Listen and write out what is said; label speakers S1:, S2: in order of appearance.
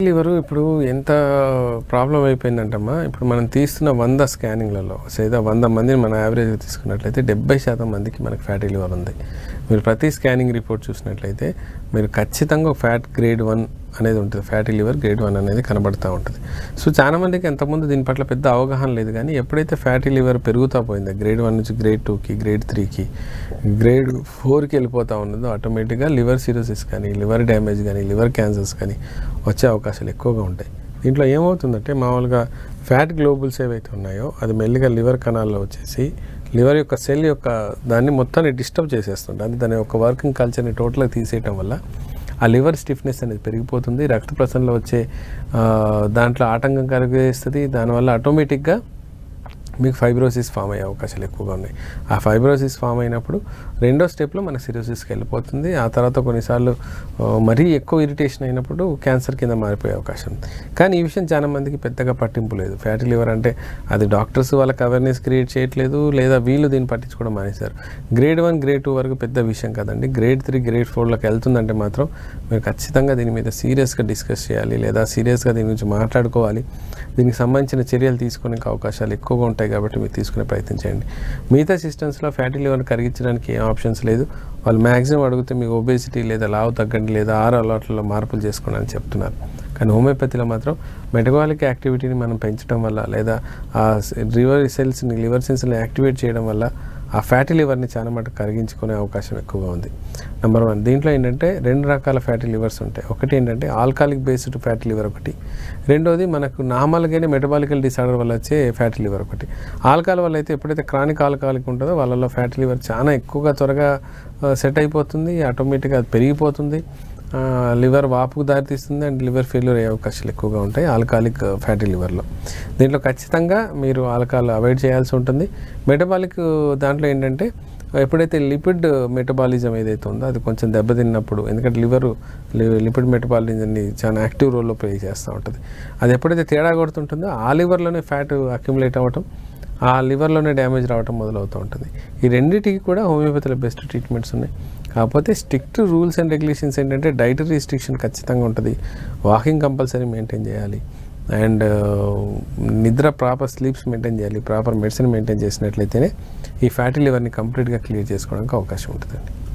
S1: Liver ఇప్పుడు ఎంత problem అయిపోయిందంటమ్మా, ఇప్పుడు మనం తీస్తున్న 100 స్కానింగ్లలో లేదా 100 మందిని మన యావరేజ్గా తీసుకున్నట్లయితే 70% మందికి మనకి ఫ్యాటీ లివర్ ఉంది. మీరు ప్రతి స్కానింగ్ రిపోర్ట్ చూసినట్లయితే మీరు ఖచ్చితంగా ఫ్యాట్ గ్రేడ్ 1 అనేది ఉంటుంది, ఫ్యాటీ లివర్ గ్రేడ్ 1 అనేది కనబడుతూ ఉంటుంది. సో చాలా మందికి ఎంతకుముందు దీని పట్ల పెద్ద అవగాహన లేదు, కానీ ఎప్పుడైతే ఫ్యాటీ లివర్ పెరుగుతూ పోయిందో గ్రేడ్ 1 నుంచి గ్రేడ్ 2కి, గ్రేడ్ 3కి, గ్రేడ్ 4కి వెళ్ళిపోతూ ఉన్నదో ఆటోమేటిక్గా లివర్ సిరోసిస్ కానీ, లివర్ డ్యామేజ్ కానీ, లివర్ క్యాన్సర్స్ కానీ వచ్చే అవకాశాలు ఎక్కువగా ఉంటాయి. దీంట్లో ఏమవుతుందంటే మామూలుగా ఫ్యాట్ గ్లోబుల్స్ ఏవైతే ఉన్నాయో అది మెల్లిగా లివర్ కణాల్లో వచ్చేసి లివర్ యొక్క సెల్ యొక్క దాన్ని మొత్తాన్ని డిస్టర్బ్ చేసేస్తుంది. అది దాని యొక్క వర్కింగ్ కల్చర్ని టోటల్గా తీసేయటం వల్ల ఆ లివర్ స్టిఫ్నెస్ అనేది పెరిగిపోతుంది, రక్త ప్రసరణలో వచ్చే దాంట్లో ఆటంకం కలిగేస్తుంది. దానివల్ల ఆటోమేటిక్గా మీకు ఫైబ్రోసిస్ ఫామ్ అయ్యే అవకాశాలు ఎక్కువగా ఉన్నాయి. ఆ ఫైబ్రోసిస్ ఫామ్ అయినప్పుడు రెండో స్టెప్లో మన సిరోసిస్కి వెళ్ళిపోతుంది. ఆ తర్వాత కొన్నిసార్లు మరీ ఎక్కువ ఇరిటేషన్ అయినప్పుడు క్యాన్సర్ కింద మారిపోయే అవకాశం ఉంది. కానీ ఈ విషయం చాలా మందికి పెద్దగా పట్టింపు లేదు. ఫ్యాటీ లివర్ అంటే అది డాక్టర్స్ వాళ్ళకి అవేర్నెస్ క్రియేట్ చేయట్లేదు, లేదా వీళ్ళు దీన్ని పట్టించుకోవడం మానేశారు. గ్రేడ్ 1, గ్రేడ్ 2 వరకు పెద్ద విషయం కదండి. గ్రేడ్ 3, గ్రేడ్ 4లోకి వెళ్తుందంటే మాత్రం మీరు ఖచ్చితంగా దీని మీద సీరియస్గా డిస్కస్ చేయాలి, లేదా సీరియస్గా దీని గురించి మాట్లాడుకోవాలి. దీనికి సంబంధించిన చర్యలు తీసుకునే అవకాశాలు ఎక్కువగా ఉంటాయి కాబట్టి మీరు తీసుకునే ప్రయత్నం చేయండి. మిగతా సిస్టమ్స్లో ఫ్యాటీ లివర్ని కరిగించడానికి ఏం ఆప్షన్స్ లేదు. వాళ్ళు మ్యాక్సిమం అడిగితే మీకు ఒబేసిటీ లేదా లావు తగ్గండి లేదా ఆహార అలవాట్లలో మార్పులు చేసుకోండి అని చెప్తున్నారు. కానీ హోమియోపతిలో మాత్రం మెటబాలిక్ యాక్టివిటీని మనం పెంచడం వల్ల, లేదా ఆ లివర్ సెల్స్ని యాక్టివేట్ చేయడం వల్ల ఆ ఫ్యాటీ లివర్ని చాలా మటుకు కరిగించుకునే అవకాశం ఎక్కువగా ఉంది. నెంబర్ 1. దీంట్లో ఏంటంటే 2 రకాల ఫ్యాటీ లివర్స్ ఉంటాయి. ఒకటి ఏంటంటే ఆల్కాలిక్ బేస్డ్ ఫ్యాటీ లివర్ ఒకటి, రెండోది మనకు నార్మల్గానే మెటబాలికల్ డిసార్డర్ వల్ల వచ్చే ఫ్యాటీ లివర్ ఒకటి. ఆల్కహాల్ వల్ల అయితే ఎప్పుడైతే క్రానిక్ ఆల్కహాలిక్ ఉంటుందో వాళ్ళలో ఫ్యాటీ లివర్ చాలా ఎక్కువగా త్వరగా సెట్ అయిపోతుంది, ఆటోమేటిక్గా అది పెరిగిపోతుంది, లివర్ వాపుకు దారితీస్తుంది అండ్ లివర్ ఫెయిల్యూర్ అయ్యే అవకాశాలు ఎక్కువగా ఉంటాయి ఆల్కహాలిక్ ఫ్యాటీ లివర్లో. దీంట్లో ఖచ్చితంగా మీరు ఆల్కహాల్ అవాయిడ్ చేయాల్సి ఉంటుంది. మెటబాలిక్ దాంట్లో ఏంటంటే ఎప్పుడైతే లిపిడ్ మెటబాలిజం ఏదైతే ఉందో అది కొంచెం దెబ్బతిన్నప్పుడు, ఎందుకంటే లిపిడ్ మెటబాలిజంని చాలా యాక్టివ్ రోల్లో ప్లే చేస్తూ ఉంటుంది. అది ఎప్పుడైతే తేడా కొడుతుంటుందో ఆ లివర్లోనే ఫ్యాట్ అక్యుములేట్ అవ్వటం, ఆ లివర్లోనే డ్యామేజ్ రావటం మొదలవుతూ ఉంటుంది. ఈ రెండింటికి కూడా హోమియోపతిలో బెస్ట్ ట్రీట్మెంట్స్ ఉన్నాయి. కాకపోతే స్ట్రిక్ట్ రూల్స్ అండ్ రెగ్యులేషన్స్ ఏంటంటే డైటరీ రిస్ట్రిక్షన్ ఖచ్చితంగా ఉంటుంది, వాకింగ్ కంపల్సరీ మెయింటైన్ చేయాలి, అండ్ నిద్ర ప్రాపర్ స్లీప్స్ మెయింటైన్ చేయాలి, ప్రాపర్ మెడిసిన్ మెయింటైన్ చేసినట్లయితేనే ఈ ఫ్యాటీ లివర్ని కంప్లీట్గా క్లియర్ చేసుకోవడానికి అవకాశం ఉంటుందండి.